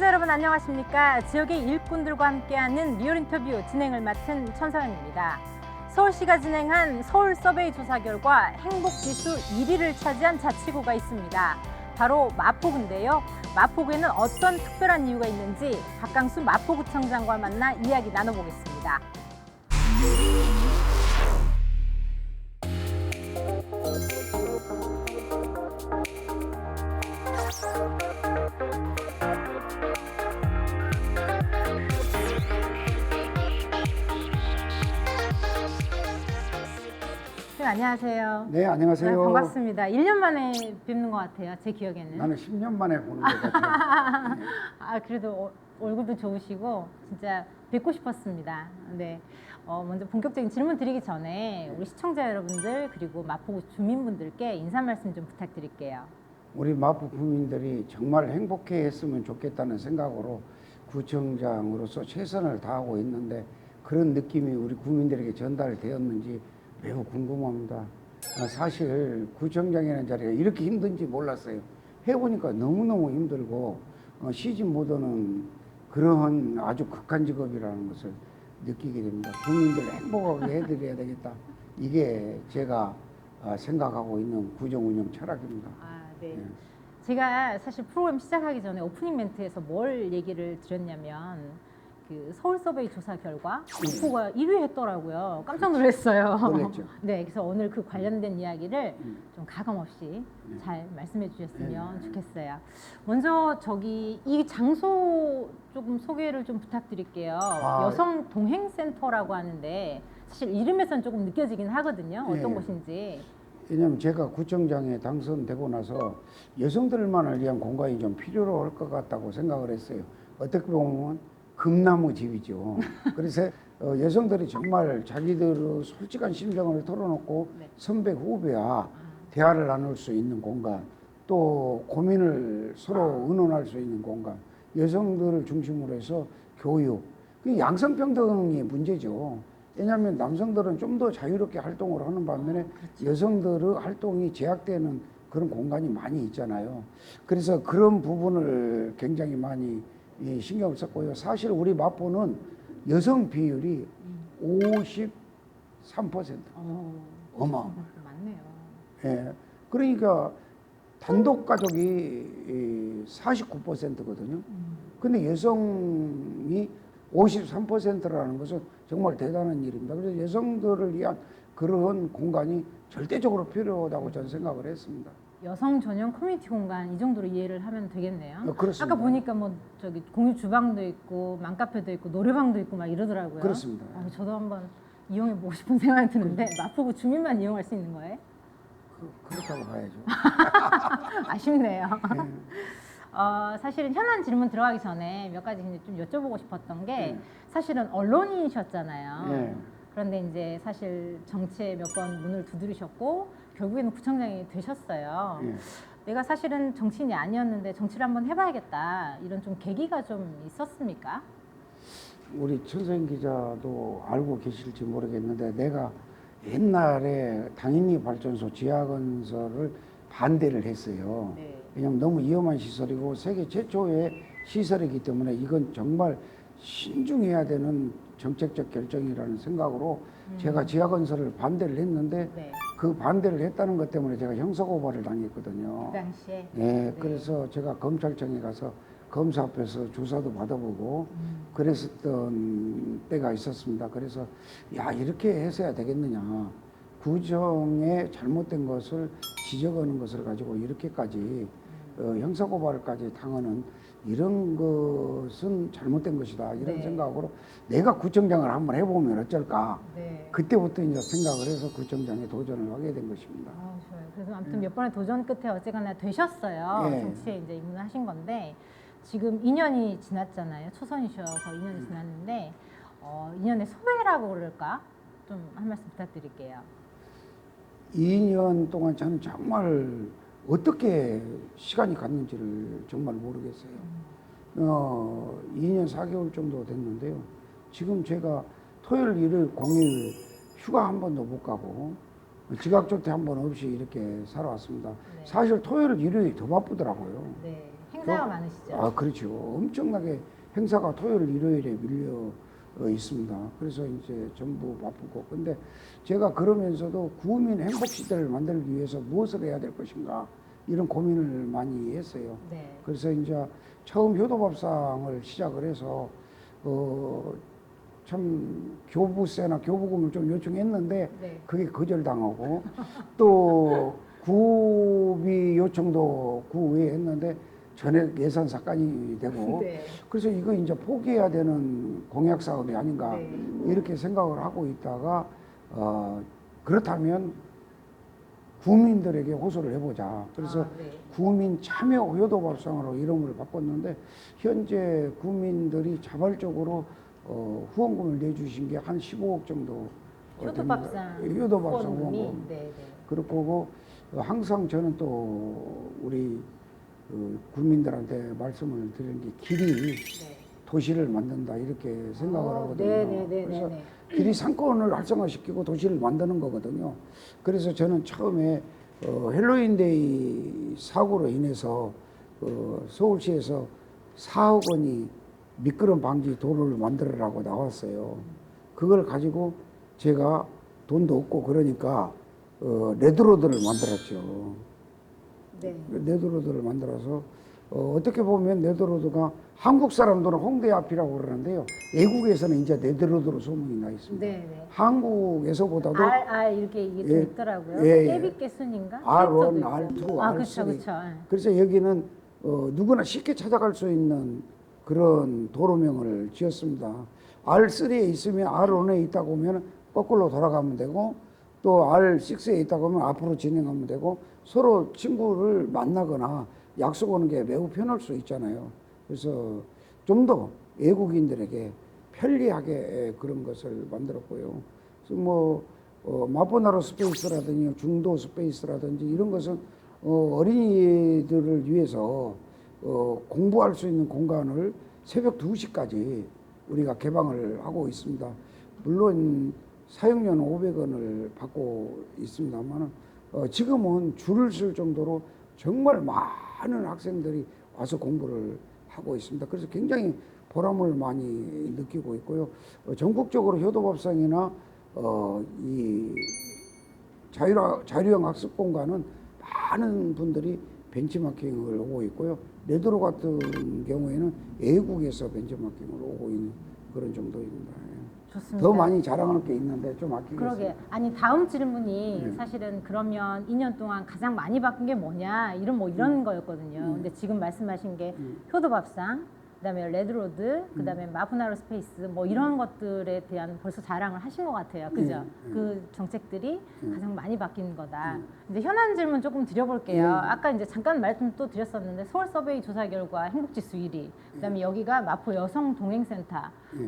시청자 여러분 안녕하십니까. 지역의 일꾼들과 함께하는 리얼 인터뷰 진행을 맡은 천서연입니다. 서울시가 진행한 서울 서베이 조사 결과 행복지수 1위를 차지한 자치구가 있습니다. 바로 마포구인데요. 마포구에는 어떤 특별한 이유가 있는지 박강수 마포구청장과 만나 이야기 나눠보겠습니다. 안녕하세요. 네, 안녕하세요. 네, 반갑습니다. 1년 만에 뵙는 것 같아요. 제 기억에는. 나는 10년 만에 보는 것 같아요. 네. 그래도 얼굴도 좋으시고 진짜 뵙고 싶었습니다. 네. 먼저 본격적인 질문 드리기 전에 우리 시청자 여러분들 그리고 마포구 주민분들께 인사 말씀 좀 부탁드릴게요. 우리 마포 구민들이 정말 행복해 했으면 좋겠다는 생각으로 구청장으로서 최선을 다하고 있는데 그런 느낌이 우리 구민들에게 전달되었는지 매우 궁금합니다. 사실 구청장이라는 자리가 이렇게 힘든지 몰랐어요. 해보니까 너무너무 힘들고 시즌 모드는 그러한 아주 극한 직업이라는 것을 느끼게 됩니다. 국민들 행복하게 해드려야 되겠다. 이게 제가 생각하고 있는 구청 운영 철학입니다. 네. 제가 사실 프로그램 시작하기 전에 오프닝 멘트에서 뭘 얘기를 드렸냐면 그 서울 서베이 조사 결과 마포가 1위 했더라고요. 깜짝 놀랐어요. 놀랐죠. 네, 그래서 오늘 그 관련된 이야기를 좀 가감 없이 잘 말씀해 주셨으면 좋겠어요. 먼저 이 장소 조금 소개를 좀 부탁드릴게요. 여성 동행센터라고 하는데 사실 이름에서는 조금 느껴지긴 하거든요. 어떤 곳인지. 왜냐하면 제가 구청장에 당선되고 나서 여성들만을 위한 공간이 좀 필요로 할 것 같다고 생각을 했어요. 어떻게 보면 금나무 집이죠. 그래서 여성들이 정말 자기들의 솔직한 심정을 털어놓고 선배 후배와 대화를 나눌 수 있는 공간, 또 고민을 서로 의논할 수 있는 공간, 여성들을 중심으로 해서 교육, 양성평등이 문제죠. 왜냐하면 남성들은 좀 더 자유롭게 활동을 하는 반면에 여성들의 활동이 제약되는 그런 공간이 많이 있잖아요. 그래서 그런 부분을 굉장히 많이 신경을 썼고요. 사실 우리 마포는 여성 비율이 53%. 많네요. 예. 그러니까 단독 가족이 49%거든요. 근데 여성이 53%라는 것은 정말 대단한 일입니다. 그래서 여성들을 위한 그런 공간이 절대적으로 필요하다고 저는 생각을 했습니다. 여성 전용 커뮤니티 공간 이 정도로 이해를 하면 되겠네요. 그렇습니다. 아까 보니까 공유 주방도 있고 맘카페도 있고 노래방도 있고 막 이러더라고요. 그렇습니다. 저도 한번 이용해 보고 싶은 생각이 드는데 마포구 주민만 이용할 수 있는 거예요? 그렇다고 봐야죠. 아쉽네요. 사실은 현안 질문 들어가기 전에 몇 가지 좀 여쭤보고 싶었던 게 사실은 언론인이셨잖아요. 네. 그런데 이제 사실 정치에 몇 번 문을 두드리셨고 결국에는 구청장이 되셨어요. 내가 사실은 정치인이 아니었는데 정치를 한번 해봐야겠다 이런 좀 계기가 좀 있었습니까? 우리 천서연 기자도 알고 계실지 모르겠는데 내가 옛날에 당인리 발전소 지하건설을 반대를 했어요. 네. 왜냐하면 너무 위험한 시설이고 세계 최초의 시설이기 때문에 이건 정말 신중해야 되는 정책적 결정이라는 생각으로 제가 지하건설을 반대를 했는데 그 반대를 했다는 것 때문에 제가 형사고발을 당했거든요. 그 당시에? 네, 그래서 제가 검찰청에 가서 검사 앞에서 조사도 받아보고 그랬었던 때가 있었습니다. 그래서 이렇게 해서야 되겠느냐. 구청에 잘못된 것을 지적하는 것을 가지고 이렇게까지 형사고발까지 당하는 이런 것은 잘못된 것이다. 이런 생각으로 내가 구청장을 한번 해보면 어쩔까. 그때부터 이제 생각을 해서 구청장에 도전을 하게 된 것입니다. 좋아요. 그래서 아무튼 몇 번의 도전 끝에 어쨌거나 되셨어요. 정치에 이제 입문을 하신 건데 지금 2년이 지났잖아요. 초선이셔서 2년이 지났는데 2년의 소회라고 그럴까? 좀 한 말씀 부탁드릴게요. 2년 동안 저는 정말 어떻게 시간이 갔는지를 정말 모르겠어요. 2년 4개월 정도 됐는데요. 지금 제가 토요일, 일요일, 공휴일 휴가 한 번도 못 가고 지각조퇴 한 번 없이 이렇게 살아왔습니다. 사실 토요일, 일요일이 더 바쁘더라고요. 행사가 많으시죠? 아, 그렇죠. 엄청나게 행사가 토요일, 일요일에 밀려 있습니다. 그래서 이제 전부 바쁘고. 근데 제가 그러면서도 구민 행복 시대를 만들기 위해서 무엇을 해야 될 것인가 이런 고민을 많이 했어요. 네. 그래서 이제 처음 효도밥상을 시작을 해서 참 교부세나 교부금을 좀 요청했는데 네. 그게 거절당하고 또 구비 요청도 구의회 했는데 전액 예산 삭감이 되고 네. 그래서 이거 이제 포기해야 되는 공약 사업이 아닌가 네. 이렇게 생각을 하고 있다가 그렇다면 구민들에게 호소를 해보자. 그래서 네. 구민 참여 효도밥상으로 이름을 바꿨는데 현재 구민들이 자발적으로 후원금을 내주신 게 한 15억 정도 효도밥상 됩니다. 효도밥상 후원금이? 후원금. 네, 네. 그렇고 항상 저는 또 우리 구민들한테 말씀을 드리는 게 길이 네. 도시를 만든다 이렇게 생각을 하거든요. 네. 그래서 길이 상권을 활성화시키고 도시를 만드는 거거든요. 그래서 저는 처음에 헬로윈데이 사고로 인해서 서울시에서 4억 원이 미끄럼 방지 도로를 만들으라고 나왔어요. 그걸 가지고 제가 돈도 없고 그러니까 레드로드를 만들었죠. 네. 레드로드를 만들어서 어떻게 보면 레드로드가 한국 사람들은 홍대 앞이라고 그러는데요. 외국에서는 이제 레드로드로 소문이 나 있습니다. 네, 네. 한국에서보다도 R 이렇게 이게 또 예, 있더라고요. 예, 예. 깨비깨순인가? R1, 캐릭터도 R2, 있고. R3. 그렇죠, 그렇죠. 그래서 여기는 누구나 쉽게 찾아갈 수 있는 그런 도로명을 지었습니다. R3에 있으면 R1에 있다고 하면 거꾸로 돌아가면 되고 또 R6에 있다고 하면 앞으로 진행하면 되고 서로 친구를 만나거나 약속하는 게 매우 편할 수 있잖아요. 그래서 좀 더 외국인들에게 편리하게 그런 것을 만들었고요. 그래서 뭐 마포나루 스페이스라든지 중도 스페이스라든지 이런 것은 어린이들을 위해서 공부할 수 있는 공간을 새벽 2시까지 우리가 개방을 하고 있습니다. 물론 사용료는 500원을 받고 있습니다만 지금은 줄을 쓸 정도로 정말 많은 학생들이 와서 공부를 하고 있습니다. 그래서 굉장히 보람을 많이 느끼고 있고요. 전국적으로 효도밥상이나 이 자유형 학습 공간은 많은 분들이 벤치마킹을 오고 있고요. 레드로 같은 경우에는 외국에서 벤치마킹을 오고 있는 그런 정도입니다. 좋습니다. 더 많이 자랑할 게 있는데 좀 아끼겠습니다. 그러게. 아니 다음 질문이 네. 사실은 그러면 2년 동안 가장 많이 바뀐 게 뭐냐 이런 거였거든요. 근데 지금 말씀하신 게 효도밥상, 그다음에 레드로드, 그다음에 마포나루 스페이스 뭐 이런 것들에 대한 벌써 자랑을 하신 것 같아요. 그죠? 그 정책들이 가장 많이 바뀐 거다. 이제 현안 질문 조금 드려볼게요. 아까 이제 잠깐 말씀 또 드렸었는데 서울 서베이 조사 결과 행복지수 1위, 그다음에 여기가 마포 여성 동행센터,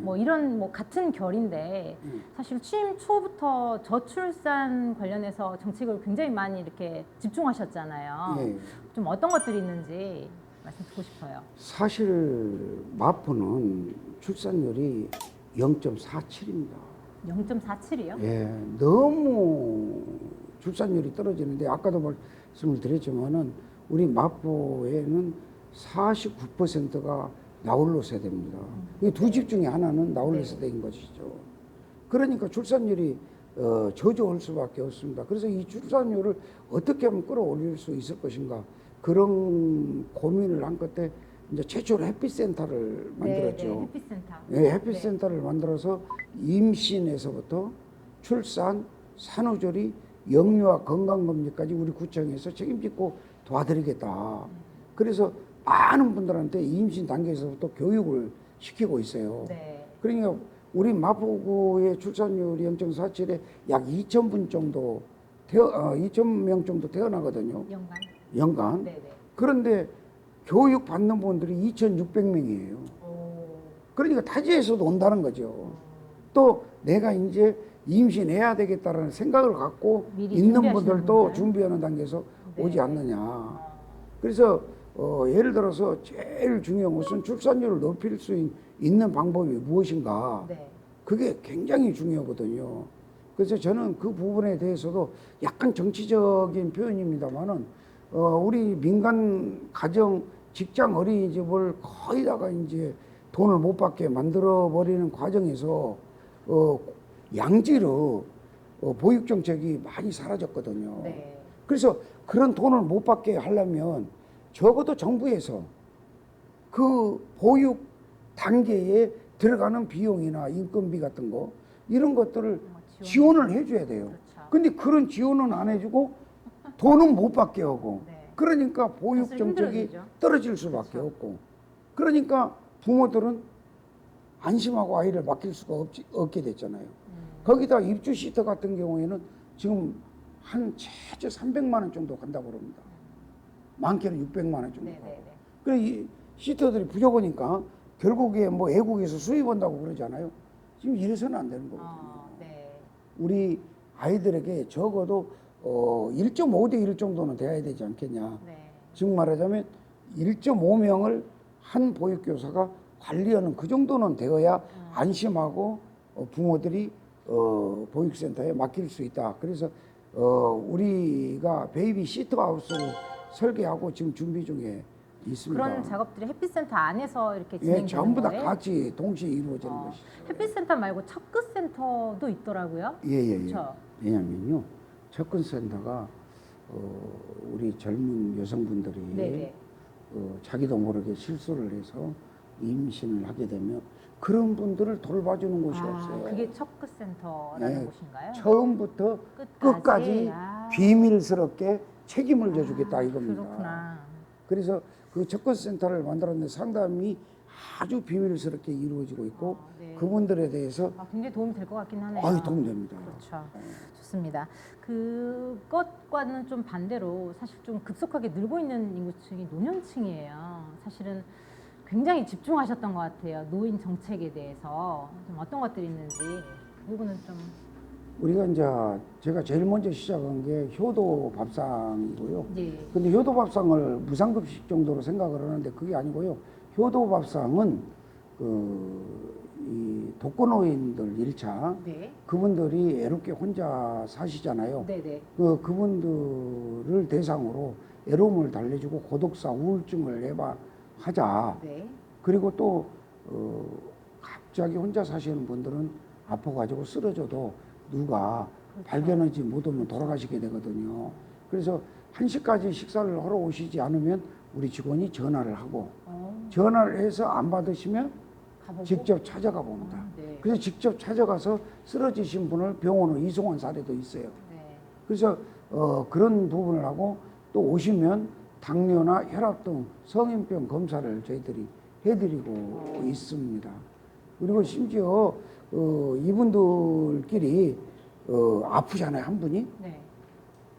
뭐 이런 뭐 같은 결인데 사실 취임 초부터 저출산 관련해서 정책을 굉장히 많이 이렇게 집중하셨잖아요. 예. 좀 어떤 것들이 있는지 말씀 듣고 싶어요. 사실 마포는 출산율이 0.47입니다. 0.47이요? 예, 너무 출산율이 떨어지는데 아까도 말씀을 드렸지만은 우리 마포에는 49%가 나홀로 세대입니다. 이 두 집 중에 하나는 나홀로 세대인 것이죠. 그러니까 출산율이 저조할 수밖에 없습니다. 그래서 이 출산율을 어떻게 하면 끌어올릴 수 있을 것인가 그런 고민을 한 끝에 이제 최초로 햇빛센터를 만들었죠. 네, 햇빛센터. 네, 햇빛센터를 만들어서 임신에서부터 출산, 산후조리, 영유아 건강검진까지 우리 구청에서 책임지고 도와드리겠다. 그래서 많은 분들한테 임신 단계에서부터 교육을 시키고 있어요. 네. 그러니까 우리 마포구의 출산율이 0.47에 약 2,000분 정도 2,000명 정도 태어나거든요. 연간. 네네. 그런데 교육 받는 분들이 2,600명이에요. 그러니까 타지에서도 온다는 거죠. 또 내가 이제 임신해야 되겠다라는 생각을 갖고 미리 있는 준비하시는 분들도 분들. 준비하는 단계에서 네. 오지 않느냐. 그래서 예를 들어서 제일 중요한 것은 출산율을 높일 수 있는 방법이 무엇인가. 네. 그게 굉장히 중요하거든요. 그래서 저는 그 부분에 대해서도 약간 정치적인 표현입니다만은 우리 민간 가정 직장 어린이집을 거의다가 이제 돈을 못 받게 만들어 버리는 과정에서 양지로 보육 정책이 많이 사라졌거든요. 네. 그래서 그런 돈을 못 받게 하려면 적어도 정부에서 그 보육 단계에 들어가는 비용이나 인건비 같은 거 이런 것들을 지원을 해줘야 돼요. 그렇죠. 근데 그런 지원은 안 해주고 돈은 못 받게 하고 네. 그러니까 보육 사실 정책이 힘들어지죠. 떨어질 수밖에 그렇죠. 없고 그러니까 부모들은 안심하고 아이를 맡길 수가 없게 됐잖아요. 거기다 입주 시터 같은 경우에는 지금 한 최저 300만 원 정도 간다고 그럽니다. 많게는 600만 원 정도. 네네네. 그래 이 시터들이 부족하니까 결국에 뭐 외국에서 수입한다고 그러잖아요. 지금 이래서는 안 되는 거거든요. 네. 우리 아이들에게 적어도 1.5대 1 정도는 돼야 되지 않겠냐. 네. 즉 말하자면 1.5명을 한 보육교사가 관리하는 그 정도는 되어야 안심하고 부모들이 보육센터에 맡길 수 있다. 그래서 우리가 베이비 시터하우스를 설계하고 지금 준비 중에 있습니다. 그런 작업들이 햇빛센터 안에서 이렇게 진행되는 전부 다 거예요? 같이 동시에 이루어지는 것이죠. 햇빛센터 말고 척끝센터도 있더라고요. 예. 그렇죠? 왜냐면요, 접근센터가 우리 젊은 여성분들이 네네. 자기도 모르게 실수를 해서 임신을 하게 되면 그런 분들을 돌봐주는 곳이 없어요. 그게 척끝센터라는 네, 곳인가요? 처음부터 끝까지 비밀스럽게 책임을 져주겠다 이겁니다. 그렇구나. 그래서 그 접근센터를 만들었는데 상담이 아주 비밀스럽게 이루어지고 있고 네. 그분들에 대해서 굉장히 도움이 될 것 같긴 하네요. 아유 도움됩니다. 그렇죠. 좋습니다. 그것과는 좀 반대로 사실 좀 급속하게 늘고 있는 인구층이 노년층이에요. 사실은 굉장히 집중하셨던 것 같아요. 노인 정책에 대해서 좀 어떤 것들이 있는지 그 부분은 좀 우리가 이제 제가 제일 먼저 시작한 게 효도 밥상이고요. 네. 근데 효도 밥상을 무상급식 정도로 생각을 하는데 그게 아니고요. 효도 밥상은 이 독거노인들 1차 네. 그분들이 애롭게 혼자 사시잖아요. 네네. 그분들을 대상으로 애로움을 달래주고 고독사, 우울증을 예방하자. 네. 그리고 또 갑자기 혼자 사시는 분들은 아파가지고 쓰러져도 누가 그렇죠. 발견하지 못하면 돌아가시게 되거든요. 그래서 1시까지 식사를 하러 오시지 않으면 우리 직원이 전화를 하고 전화를 해서 안 받으시면 가보고? 직접 찾아가 봅니다. 네. 그래서 직접 찾아가서 쓰러지신 분을 병원으로 이송한 사례도 있어요. 네. 그래서 그런 부분을 하고 또 오시면 당뇨나 혈압 등 성인병 검사를 저희들이 해드리고 있습니다. 그리고 심지어 이분들끼리 아프잖아요, 한 분이. 네.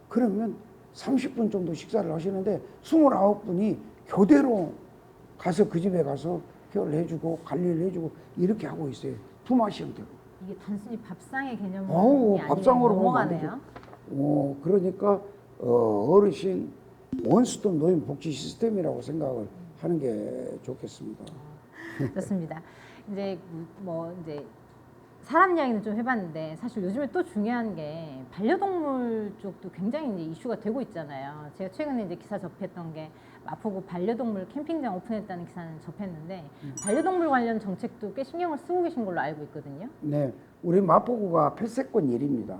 그러면 30분 정도 식사를 하시는데 29분이 교대로 가서 그 집에 가서 케어를 해주고 관리를 해주고 이렇게 하고 있어요. 품앗이 형태로. 이게 단순히 밥상의 개념이 밥상으로 아니고 보면 안 넘어가네요. 그러니까 어르신 원스톱 노인 복지 시스템이라고 생각을 하는 게 좋겠습니다. 좋습니다. 이제 이제 사람 이야기는 좀 해봤는데 사실 요즘에 또 중요한 게 반려동물 쪽도 굉장히 이제 이슈가 되고 있잖아요. 제가 최근에 이제 기사 접했던 게 마포구 반려동물 캠핑장 오픈했다는 기사는 접했는데 반려동물 관련 정책도 꽤 신경을 쓰고 계신 걸로 알고 있거든요. 네, 우리 마포구가 폐쇄권 1위입니다.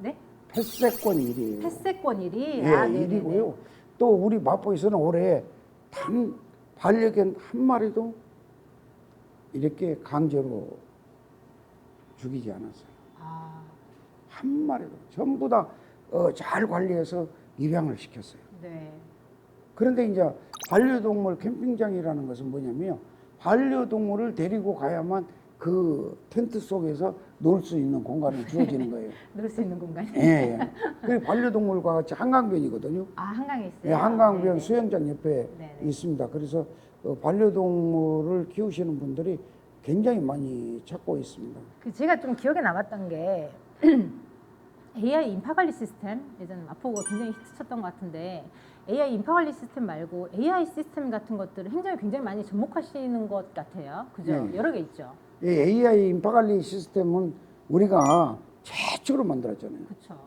네? 폐쇄권 1위예요. 폐쇄권 1위? 예, 네네네. 1위고요. 또 우리 마포에서는 올해 단 반려견 한 마리도 이렇게 강제로 죽이지 않았어요. 한 마리도 전부 다 잘 관리해서 입양을 시켰어요. 네. 그런데 이제 반려동물 캠핑장이라는 것은 뭐냐면요. 반려동물을 데리고 가야만 그 텐트 속에서 놀 수 있는 공간이 주어지는 거예요. 놀 수 있는 공간이. 예. 그 반려동물과 같이 한강변이거든요. 한강에 있어요? 예, 한강변 네네. 수영장 옆에 네네. 있습니다. 그래서 반려동물을 키우시는 분들이 굉장히 많이 찾고 있습니다. 제가 좀 기억에 남았던 게 AI 인파 관리 시스템 예전에 마포구가 굉장히 히트쳤던 것 같은데 AI 인파 관리 시스템 말고 AI 시스템 같은 것들을 행정에 굉장히 많이 접목하시는 것 같아요. 그죠? 네. 여러 개 있죠. 이 AI 인파관리 시스템은 우리가 최초로 만들었잖아요. 그렇죠.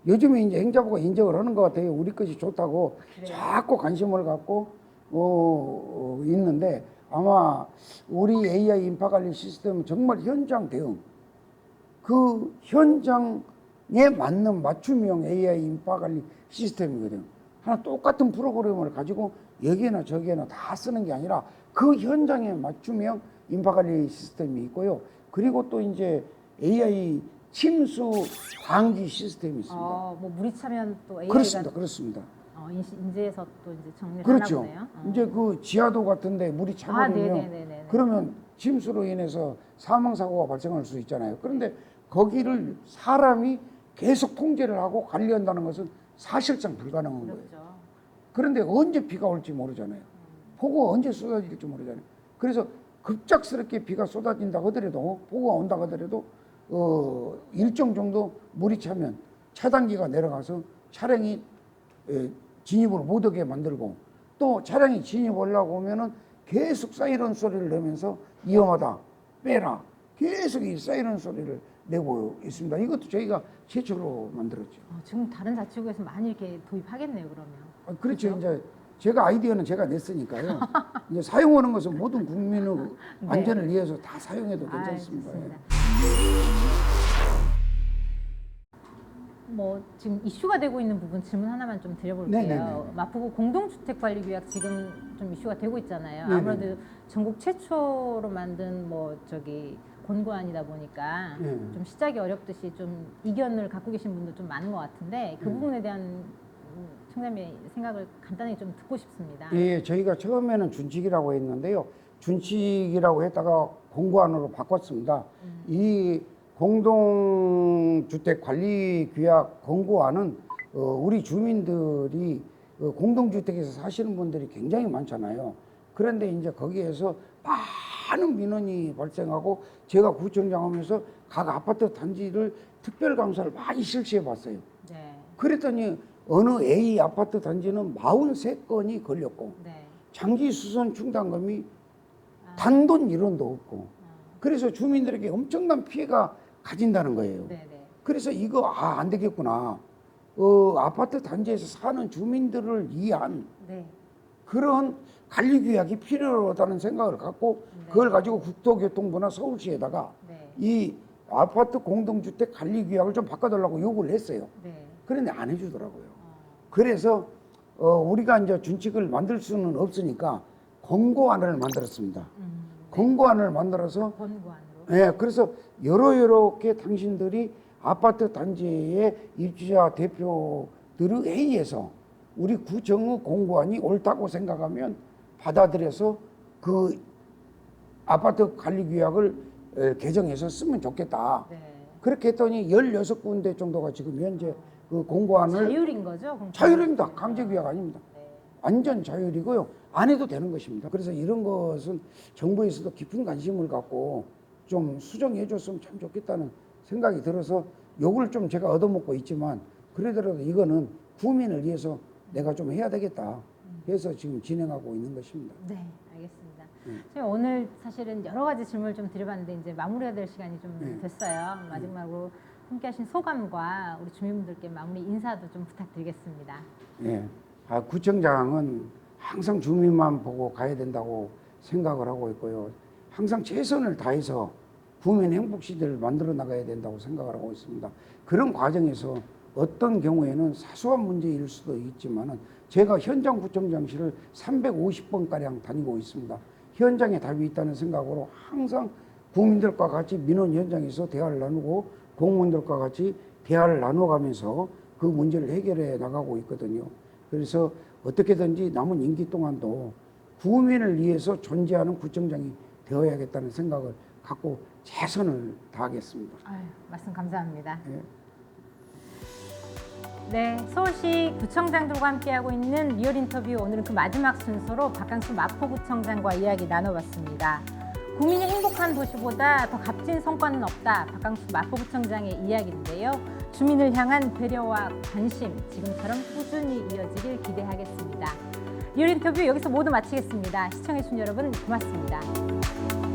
요즘에 이제 행자부가 인정을 하는 것 같아요. 우리 것이 좋다고 그래요? 자꾸 관심을 갖고 있는데 아마 우리 AI 인파 관리 시스템은 정말 현장 대응, 그 현장에 맞는 맞춤형 AI 인파 관리 시스템이거든요. 하나 똑같은 프로그램을 가지고 여기나 저기나 다 쓰는 게 아니라 그 현장에 맞춤형 인파 관리 시스템이 있고요. 그리고 또 이제 AI 침수 방지 시스템이 있습니다. 뭐 물이 차면 또 AI가 그렇습니다. 인지해서 또 이제 정리를 그렇죠. 하나 보네요. 이제 그 지하도 같은데 물이 차버리면 네네네네. 그러면 침수로 인해서 사망 사고가 발생할 수 있잖아요. 그런데 거기를 사람이 계속 통제를 하고 관리한다는 것은 사실상 불가능한 거예요. 그렇죠. 그런데 언제 비가 올지 모르잖아요. 폭우가 언제 쏟아질지 모르잖아요. 그래서 급작스럽게 비가 쏟아진다 하더라도 폭우가 온다 하더라도 일정 정도 물이 차면 차단기가 내려가서 차량이 진입을 못하게 만들고, 또 차량이 진입하려고 하면은 계속 사이렌 소리를 내면서 위험하다, 빼라, 계속 이 사이렌 소리를 내고 있습니다. 이것도 저희가 최초로 만들었죠. 지금 다른 자치구에서 많이 이렇게 도입하겠네요, 그러면. 그렇죠. 이제 제가 아이디어는 제가 냈으니까요. 이제 사용하는 것은 모든 국민의 네. 안전을 위해서 다 사용해도 괜찮습니다. 좋습니다. 뭐 지금 이슈가 되고 있는 부분 질문 하나만 좀 드려볼게요. 네네네. 마포구 공동주택관리규약 지금 좀 이슈가 되고 있잖아요. 네네. 아무래도 전국 최초로 만든 권고안이다 보니까 네. 좀 시작이 어렵듯이 좀 이견을 갖고 계신 분도 좀 많은 것 같은데 그 부분에 대한 청장님의 생각을 간단히 좀 듣고 싶습니다. 예, 저희가 처음에는 준칙이라고 했는데요. 준칙이라고 했다가 공고안으로 바꿨습니다. 이 공동주택관리규약 공고안은 우리 주민들이 공동주택에서 사시는 분들이 굉장히 많잖아요. 그런데 이제 거기에서 많은 민원이 발생하고 제가 구청장 하면서 각 아파트 단지를 특별감사를 많이 실시해 봤어요. 네. 그랬더니 어느 A 아파트 단지는 43건이 걸렸고 네. 장기 수선 충당금이 단돈 1원도 없고 그래서 주민들에게 엄청난 피해가 가진다는 거예요. 네. 네. 그래서 이거 안 되겠구나. 아파트 단지에서 사는 주민들을 위한 네. 그런 관리규약이 필요하다는 생각을 갖고 그걸 가지고 국토교통부나 서울시에다가 네. 이 아파트 공동주택 관리규약을 좀 바꿔달라고 요구를 했어요. 네. 그런데 안 해주더라고요. 그래서 우리가 이제 준칙을 만들 수는 없으니까 권고안을 만들었습니다. 권고안을 만들어서 권고안으로. 예, 그래서 여러 개 당신들이 아파트 단지의 입주자 대표들의 회의에서 우리 구청의 공고안이 옳다고 생각하면 받아들여서 그 아파트 관리규약을 개정해서 쓰면 좋겠다. 네. 그렇게 했더니 16군데 정도가 지금 현재 그 공고안을 자율인 거죠? 자율입니다. 강제규약 아닙니다. 네. 완전 자율이고요. 안 해도 되는 것입니다. 그래서 이런 것은 정부에서도 깊은 관심을 갖고 좀 수정해 줬으면 참 좋겠다는 생각이 들어서 요걸 좀 제가 얻어먹고 있지만 그러더라도 이거는 국민을 위해서 내가 좀 해야 되겠다 해서 지금 진행하고 있는 것입니다. 네, 알겠습니다. 저희 오늘 사실은 여러 가지 질문을 좀 드려봤는데 이제 마무리가 될 시간이 좀 됐어요. 마지막으로 함께하신 소감과 우리 주민분들께 마무리 인사도 좀 부탁드리겠습니다. 예, 구청장은 항상 주민만 보고 가야 된다고 생각을 하고 있고요. 항상 최선을 다해서 국민 행복 시대를 만들어 나가야 된다고 생각을 하고 있습니다. 그런 과정에서 어떤 경우에는 사소한 문제일 수도 있지만은 제가 현장 구청장실을 350번가량 다니고 있습니다. 현장에 답이 있다는 생각으로 항상 국민들과 같이 민원 현장에서 대화를 나누고 공무원들과 같이 대화를 나눠가면서 그 문제를 해결해 나가고 있거든요. 그래서 어떻게든지 남은 임기 동안도 국민을 위해서 존재하는 구청장이 되어야겠다는 생각을 갖고 최선을 다하겠습니다. 아유, 말씀 감사합니다. 예. 네, 서울시 구청장들과 함께하고 있는 리얼 인터뷰 오늘은 그 마지막 순서로 박강수 마포구청장과 이야기 나눠봤습니다. 국민이 행복한 도시보다 더 값진 성과는 없다. 박강수 마포구청장의 이야기인데요. 주민을 향한 배려와 관심 지금처럼 꾸준히 이어지길 기대하겠습니다. 리얼 인터뷰 여기서 모두 마치겠습니다. 시청해주신 여러분 고맙습니다.